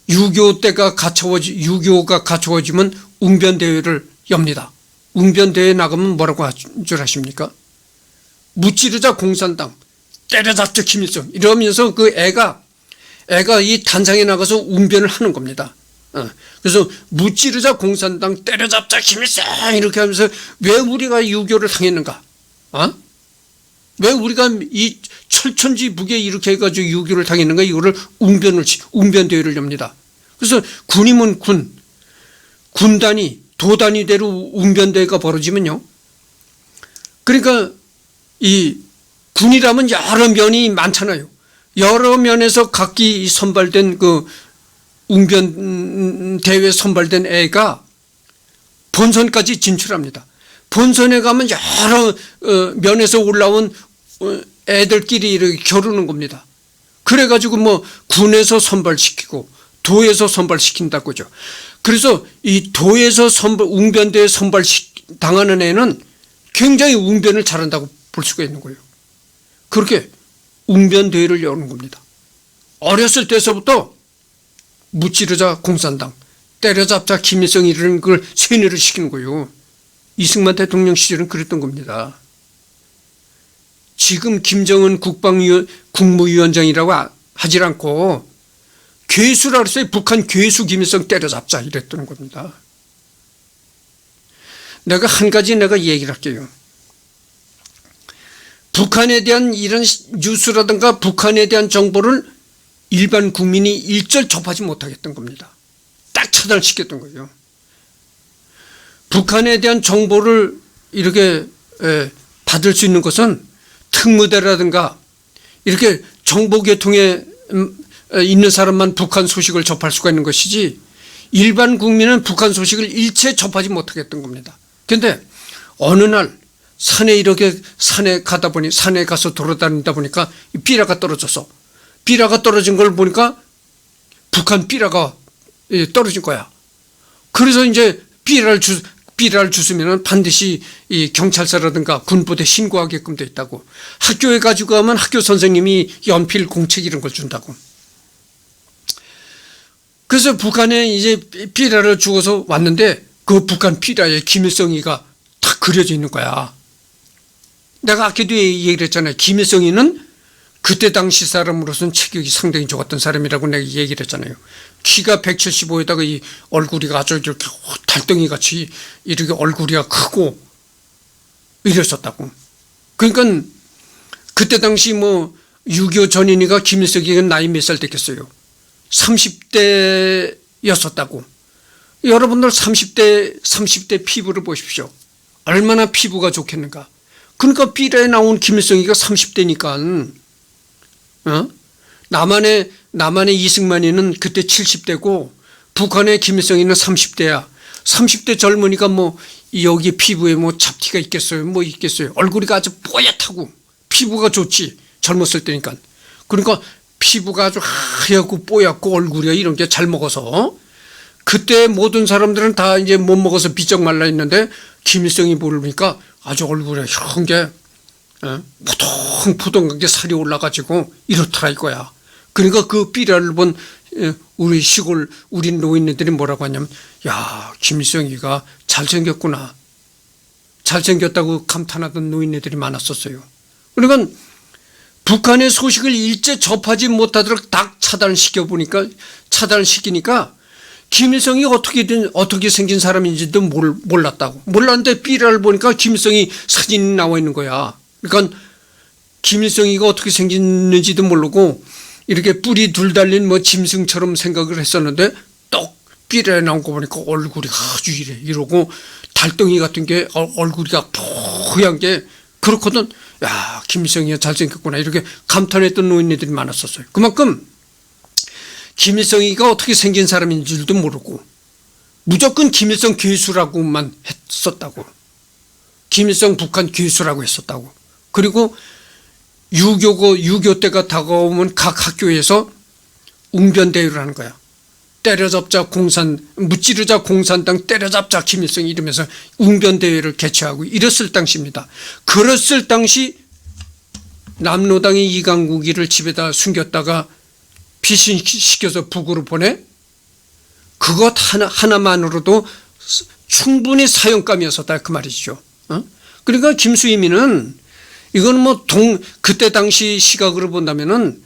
6.25가 갖춰지면 웅변대회를 엽니다. 웅변대회에 나가면 뭐라고 할 줄 아십니까? 무찌르자 공산당, 때려잡자 김일성, 이러면서 그 애가 이 단상에 나가서 웅변을 하는 겁니다. 그래서 무찌르자 공산당, 때려잡자 김일성 이렇게 하면서 왜 우리가 유교를 당했는가? 왜 우리가 이 철천지북에 이렇게 해가지고 유교를 당했는가? 이거를 웅변대회를 엽니다. 그래서 군이면 군단위, 도단위대로 웅변대회가 벌어지면요. 그러니까 이 군이라면 여러 면이 많잖아요. 여러 면에서 각기 선발된 그 웅변대회 선발된 애가 본선까지 진출합니다. 본선에 가면 여러 면에서 올라온 애들끼리 이렇게 겨루는 겁니다. 그래가지고 뭐 군에서 선발시키고 도에서 선발시킨다고죠. 그래서 이 도에서 웅변대회 당하는 애는 굉장히 웅변을 잘한다고 볼 수가 있는 거예요. 그렇게 웅변대회를 여는 겁니다. 어렸을 때서부터 무찌르자 공산당, 때려잡자 김일성 이런 걸 세뇌를 시키는 거예요. 이승만 대통령 시절은 그랬던 겁니다. 지금 김정은 국무위원장이라고 하질 않고 괴수라고 했어요. 북한 괴수 김일성 때려잡자 이랬던 겁니다. 내가 한 가지 얘기를 할게요. 북한에 대한 이런 뉴스라든가 북한에 대한 정보를 일반 국민이 일절 접하지 못하겠던 겁니다. 딱 차단시켰던 거예요. 북한에 대한 정보를 이렇게 받을 수 있는 것은 특무대라든가 이렇게 정보계통에 있는 사람만 북한 소식을 접할 수가 있는 것이지 일반 국민은 북한 소식을 일체 접하지 못하겠던 겁니다. 그런데 어느 날 산에 가다 보니 산에 가서 돌아다니다 보니까 삐라가 떨어져서 삐라가 떨어진 걸 보니까 북한 삐라가 떨어진 거야. 그래서 이제 삐라를 주스면은 반드시 이 경찰서라든가 군부대 신고하게끔 돼 있다고. 학교에 가지고 가면 학교 선생님이 연필 공책 이런 걸 준다고. 그래서 북한에 이제 삐라를 주어서 왔는데 그 북한 삐라에 김일성이가 다 그려져 있는 거야. 내가 아까도 얘기를 했잖아요. 김일성이는 그때 당시 사람으로서는 체격이 상당히 좋았던 사람이라고 내가 얘기를 했잖아요. 키가 175에다가 이 얼굴이 아주 이렇게 달덩이 같이 이렇게 얼굴이가 크고 이랬었다고. 그러니까 그때 당시 뭐 6.25 전인이가 김일성이가 나이 몇 살 됐겠어요? 30대였었다고. 여러분들 30대 피부를 보십시오. 얼마나 피부가 좋겠는가. 그러니까 삐라에 나온 김일성이가 30대니까 남한의 이승만이는 그때 70대고 북한의 김일성이는 30대야. 30대 젊은이가 뭐 여기 피부에 뭐 잡티가 있겠어요? 뭐 있겠어요? 얼굴이 아주 뽀얗다고. 피부가 좋지. 젊었을 때니까. 그러니까 피부가 아주 하얗고 뽀얗고 얼굴이 이런 게 잘 먹어서 그때 모든 사람들은 다 이제 못 먹어서 비쩍 말라 있는데 김일성이 모르니까 아주 얼굴에 현 게 포동포동하게 살이 올라가지고 이렇더라 이거야. 그러니까 그 삐라를 본 우리 시골 우리 노인네들이 뭐라고 하냐면 야 김일성이가 잘생겼구나. 잘생겼다고 감탄하던 노인네들이 많았었어요. 그러니까 북한의 소식을 일제 접하지 못하도록 딱 차단시키니까 김일성이 어떻게 생긴 사람인지도 몰랐다고. 몰랐는데 삐라를 보니까 김일성이 사진이 나와 있는 거야. 그러니까 김일성이가 어떻게 생겼는지도 모르고 이렇게 뿔이 둘 달린 뭐 짐승처럼 생각을 했었는데 떡 삐라에 나온 거 보니까 얼굴이 아주 이러고 달덩이 같은 게 얼굴이가 뽀얀 게 그렇거든. 야 김일성이가 잘생겼구나 이렇게 감탄했던 노인네들이 많았었어요. 그만큼 김일성이가 어떻게 생긴 사람인 줄도 모르고 무조건 김일성 괴수라고만 했었다고. 김일성 북한 괴수라고 했었다고. 그리고 유교 때가 다가오면 각 학교에서 웅변대회를 하는 거야. 때려잡자 무찌르자 공산당 때려잡자 김일성 이러면서 웅변대회를 개최하고 이랬을 당시입니다. 그랬을 당시 남로당의 이강국이를 집에다 숨겼다가 피신시켜서 북으로 보내? 그것 하나만으로도 충분히 사형감이었었다 그 말이죠. 그러니까 김수임이는 이건 뭐 그때 당시 시각으로 본다면은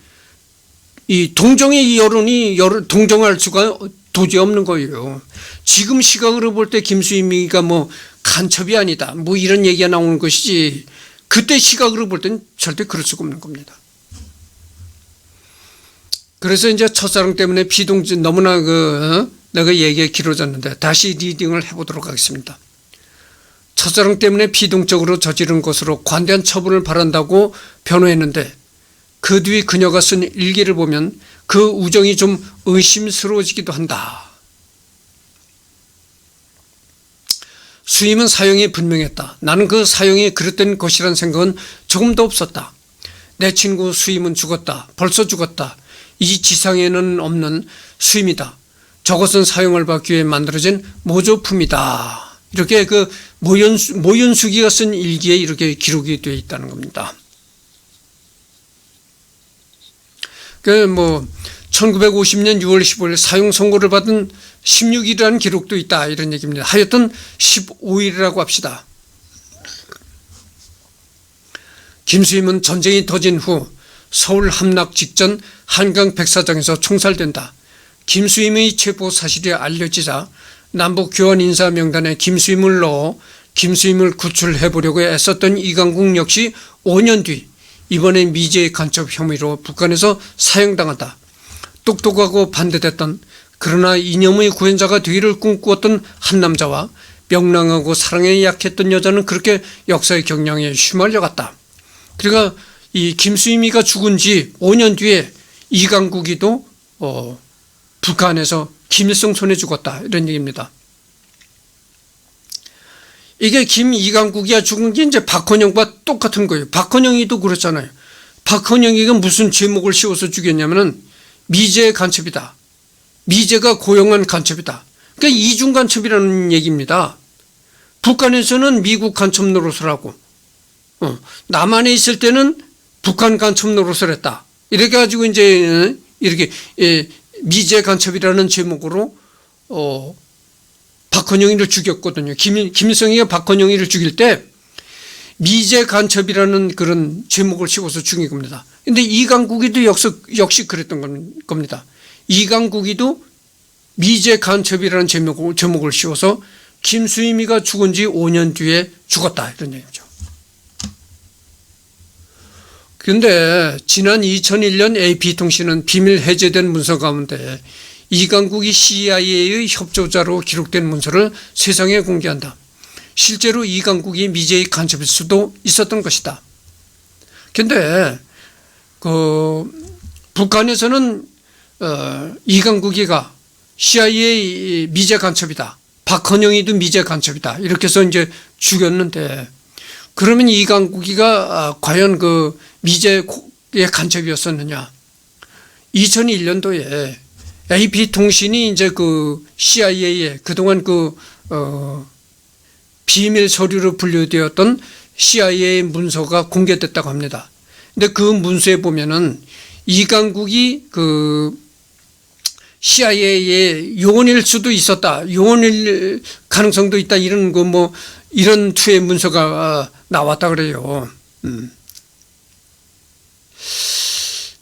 이 동정의 여론이 동정할 수가 도저히 없는 거예요. 지금 시각으로 볼 때 김수임이가 뭐 간첩이 아니다 뭐 이런 얘기가 나오는 것이지, 그때 시각으로 볼 때는 절대 그럴 수가 없는 겁니다. 그래서 이제 첫사랑 때문에 비동진 너무나 내가 얘기가 길어졌는데 다시 리딩을 해보도록 하겠습니다. 첫사랑 때문에 비동적으로 저지른 것으로 관대한 처분을 바란다고 변호했는데 그 뒤 그녀가 쓴 일기를 보면 그 우정이 좀 의심스러워지기도 한다. 수임은 사형이 분명했다. 나는 그 사형이 그릇된 것이란 생각은 조금도 없었다. 내 친구 수임은 죽었다. 벌써 죽었다. 이 지상에는 없는 수임이다. 저것은 사형을 받기 위해 만들어진 모조품이다. 이렇게 그 모윤수기가 쓴 일기에 이렇게 기록이 되어 있다는 겁니다. 1950년 6월 15일 사형 선고를 받은 16일이라는 기록도 있다 이런 얘기입니다. 하여튼 15일이라고 합시다. 김수임은 전쟁이 터진 후 서울 함락 직전 한강 백사장에서 총살된다. 김수임의 체포 사실이 알려지자 남북 교환 인사 명단에 김수임을 넣어 김수임을 구출해 보려고 애썼던 이강국 역시 5년 뒤 이번에 미제 간첩 혐의로 북한에서 사형당한다. 똑똑하고 반대됐던 그러나 이념의 구현자가 되기를 꿈꾸었던 한 남자와 명랑하고 사랑에 약했던 여자는 그렇게 역사의 경량에 휘말려갔다. 그러니까 이 김수임이가 죽은 지 5년 뒤에 이강국이도 북한에서 김일성 손에 죽었다 이런 얘기입니다. 이게 이강국이가 죽은 게 이제 박헌영과 똑같은 거예요. 박헌영이도 그렇잖아요. 박헌영이가 무슨 제목을 씌워서 죽였냐면은 미제 간첩이다. 미제가 고용한 간첩이다. 그러니까 이중 간첩이라는 얘기입니다. 북한에서는 미국 간첩 노릇을 하고 남한에 있을 때는 북한 간첩 노릇을 했다. 이렇게 가지고 이제 이렇게 미제 간첩이라는 제목으로 박헌영이를 죽였거든요. 김일성이가 박헌영이를 죽일 때 미제 간첩이라는 그런 제목을 씌워서 죽인 겁니다. 그런데 이강국이도 역시 그랬던 겁니다. 이강국이도 미제 간첩이라는 제목을 씌워서 김수임이가 죽은 지 5년 뒤에 죽었다 이런 얘기죠. 그런데 지난 2001년 AP통신은 비밀 해제된 문서 가운데 이강국이 CIA의 협조자로 기록된 문서를 세상에 공개한다. 실제로 이강국이 미제의 간첩일 수도 있었던 것이다. 그런데 북한에서는 이강국이가 CIA 미제 간첩이다. 박헌영이도 미제 간첩이다. 이렇게 해서 이제 죽였는데 그러면 이강국이가 과연 미제의 간첩이었었느냐? 2001년도에 AP통신이 이제 CIA에 그동안 비밀 서류로 분류되었던 CIA 문서가 공개됐다고 합니다. 근데 그 문서에 보면은 이강국이 CIA의 요원일 수도 있었다. 요원일 가능성도 있다. 이런 이런 투의 문서가 나왔다 그래요.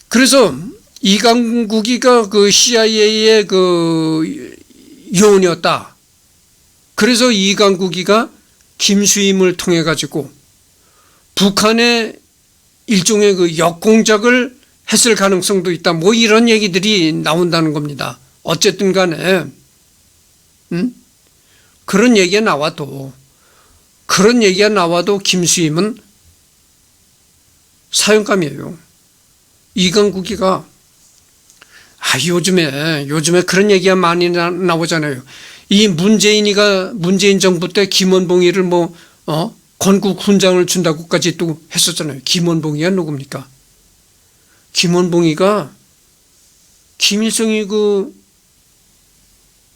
그래서 이강국이가 CIA의 요원이었다. 그래서 이강국이가 김수임을 통해 가지고 북한의 일종의 역공작을 했을 가능성도 있다. 이런 얘기들이 나온다는 겁니다. 어쨌든 간에 그런 얘기가 나와도 김수임은 사형감이에요. 이강국이가 요즘에 그런 얘기가 많이 나오잖아요. 이 문재인 정부 때 김원봉이를 건국 훈장을 준다고까지 또 했었잖아요. 김원봉이가 누굽니까? 김원봉이가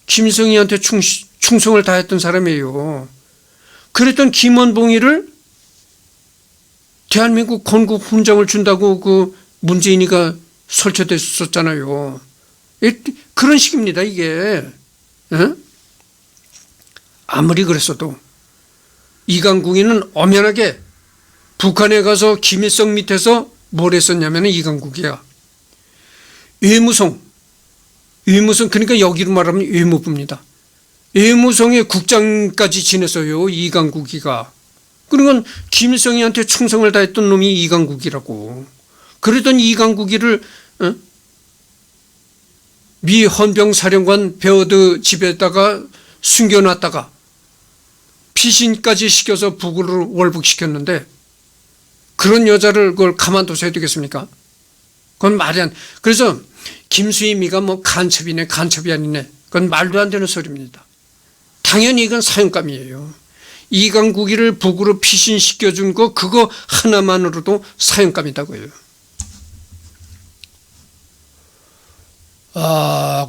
김일성이한테 충성을 다했던 사람이에요. 그랬던 김원봉이를 대한민국 건국 훈장을 준다고 문재인이가 설쳐됐었잖아요. 그런 식입니다, 이게. 아무리 그랬어도 이강국이는 엄연하게 북한에 가서 김일성 밑에서 뭘 했었냐면 이강국이야. 외무성 외무성, 그러니까 여기로 말하면 외무부입니다. 외무성의 국장까지 지냈어요, 이강국이가. 그러니까 김일성이한테 충성을 다했던 놈이 이강국이라고. 그러던 이강국이를 미 헌병사령관 베어드 집에다가 숨겨놨다가 피신까지 시켜서 북으로 월북시켰는데 그런 여자를 그걸 가만둬서야 되겠습니까? 그건 말이 안. 그래서 김수임이가 뭐 간첩이네 간첩이 아니네, 그건 말도 안 되는 소리입니다. 당연히 이건 사형감이에요. 이강국이를 북으로 피신시켜준 거 그거 하나만으로도 사형감이다고요.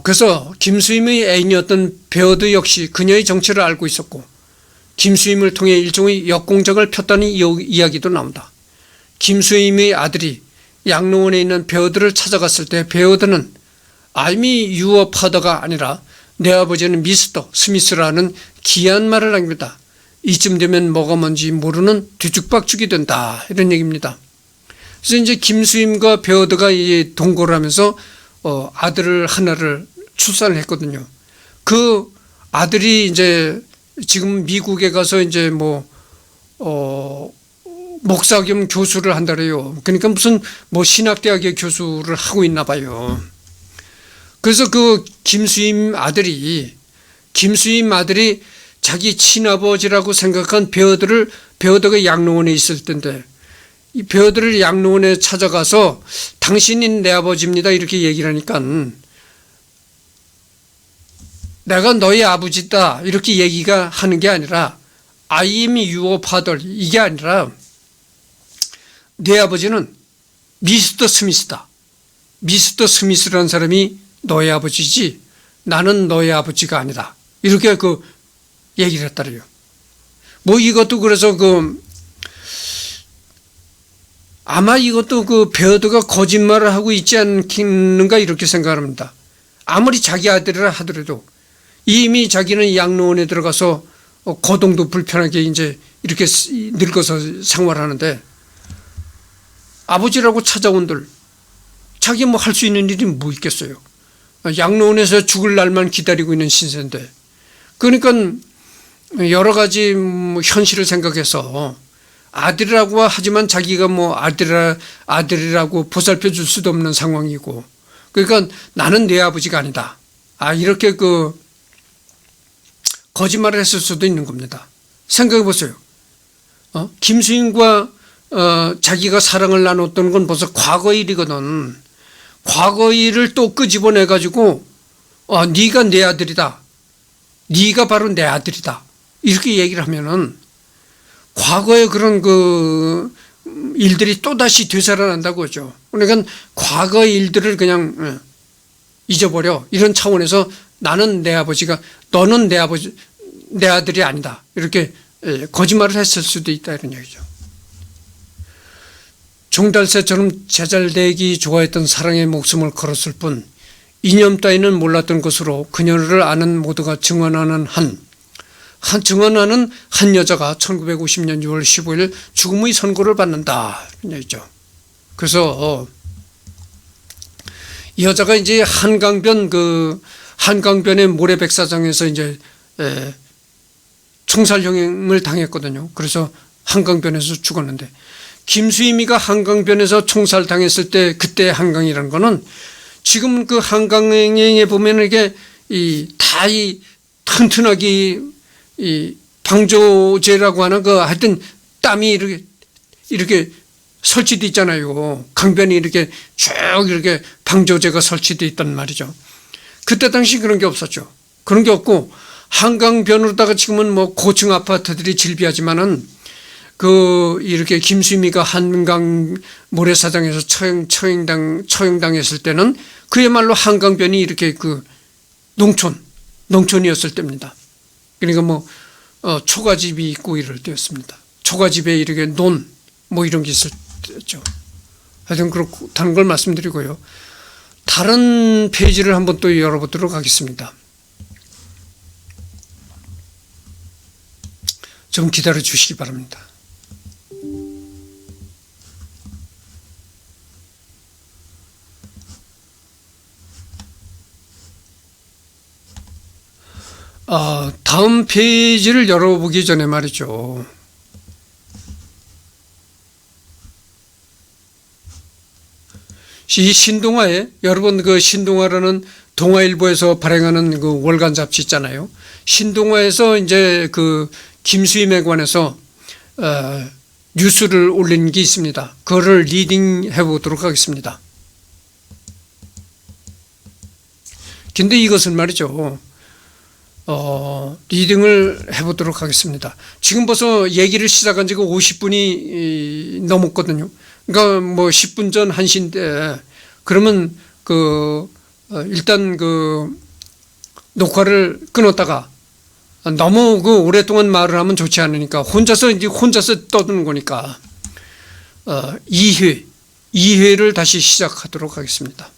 그래서 김수임의 애인이었던 베어드 역시 그녀의 정체를 알고 있었고 김수임을 통해 일종의 역공작을 폈다는 이야기도 나온다. 김수임의 아들이 양로원에 있는 베어드를 찾아갔을 때 베어드는 I'm your father가 아니라 내 아버지는 미스터 스미스라는 귀한 말을 남깁니다. 이쯤 되면 뭐가 뭔지 모르는 뒤죽박죽이 된다, 이런 얘기입니다. 그래서 이제 김수임과 베어드가 동거를 하면서 아들을 하나를 출산을 했거든요. 그 아들이 이제 지금 미국에 가서 이제 목사 겸 교수를 한다래요. 그러니까 무슨 신학대학의 교수를 하고 있나 봐요. 그래서 그 김수임 아들이 자기 친아버지라고 생각한 베어드가 양로원에 있을 텐데 이 베어드를 양로원에 찾아가서 당신이 내 아버지입니다 이렇게 얘기를 하니까 내가 너의 아버지다 이렇게 얘기가 하는 게 아니라 I am your father 이게 아니라 내 아버지는 미스터 스미스다. 미스터 스미스라는 사람이 너의 아버지지 나는 너의 아버지가 아니다. 이렇게 그 얘기를 했다래요. 이것도 그래서 아마 이것도 베어드가 거짓말을 하고 있지 않겠는가 이렇게 생각합니다. 아무리 자기 아들이라 하더라도 이미 자기는 양로원에 들어가서 거동도 불편하게 이제 이렇게 늙어서 생활하는데 아버지라고 찾아온들 자기 할 수 있는 일이 뭐 있겠어요. 양로원에서 죽을 날만 기다리고 있는 신세인데 그러니까 여러 가지 현실을 생각해서 아들이라고 하지만 자기가 아들이라고 보살펴 줄 수도 없는 상황이고 그러니까 나는 내 아버지가 아니다. 이렇게 거짓말을 했을 수도 있는 겁니다. 생각해 보세요. 김수임과 자기가 사랑을 나눴던 건 벌써 과거 일이거든. 과거 일을 또 끄집어내 가지고 네가 내 아들이다. 네가 바로 내 아들이다. 이렇게 얘기를 하면은 과거의 그런 일들이 또다시 되살아난다고 하죠. 그러니까 과거의 일들을 그냥 잊어버려. 이런 차원에서 나는 내 아버지가 너는 내 아들이 아니다. 이렇게 거짓말을 했을 수도 있다 이런 얘기죠. 종달새처럼 제잘되기 좋아했던 사랑의 목숨을 걸었을 뿐 이념 따위는 몰랐던 것으로 그녀를 아는 모두가 증언하는 한 여자가 1950년 6월 15일 죽음의 선고를 받는다 이런 얘기죠. 그래서 이 여자가 이제 한강변의 모래백사장에서 이제 총살형을 당했거든요. 그래서 한강변에서 죽었는데 김수임이가 한강변에서 총살당했을 때 그때 한강이라는 거는 지금 그 한강에 보면 이게 다 튼튼하게 방조제라고 하는 하여튼 땀이 이렇게 설치되어 있잖아요. 강변이 이렇게 쭉 이렇게 방조제가 설치되어 있단 말이죠. 그때 당시 그런 게 없었죠. 그런 게 없고 한강변으로다가 지금은 고층 아파트들이 질비하지만은 이렇게 김수미가 한강 모래사장에서 처형당했을 때는 그야말로 한강변이 이렇게 농촌이었을 때입니다. 그러니까 초가집이 있고 이럴 때였습니다. 초가집에 이렇게 이런 게 있을 때죠. 하여튼 그렇다는 걸 말씀드리고요. 다른 페이지를 한번 또 열어보도록 하겠습니다. 좀 기다려 주시기 바랍니다. 다음 페이지를 열어보기 전에 말이죠. 이 신동아에, 여러분 그 신동아라는 동아일보에서 발행하는 그 월간 잡지 있잖아요. 신동아에서 이제 그 김수임에 관해서 뉴스를 올린 게 있습니다. 그거를 리딩해 보도록 하겠습니다. 근데 이것은 말이죠. 리딩을 해보도록 하겠습니다. 지금 벌써 얘기를 시작한 지가 50분이 넘었거든요. 그러니까 뭐 10분 전 1시인데, 그러면 일단 녹화를 끊었다가, 너무 오랫동안 말을 하면 좋지 않으니까 혼자서 떠드는 거니까 2회를 다시 시작하도록 하겠습니다.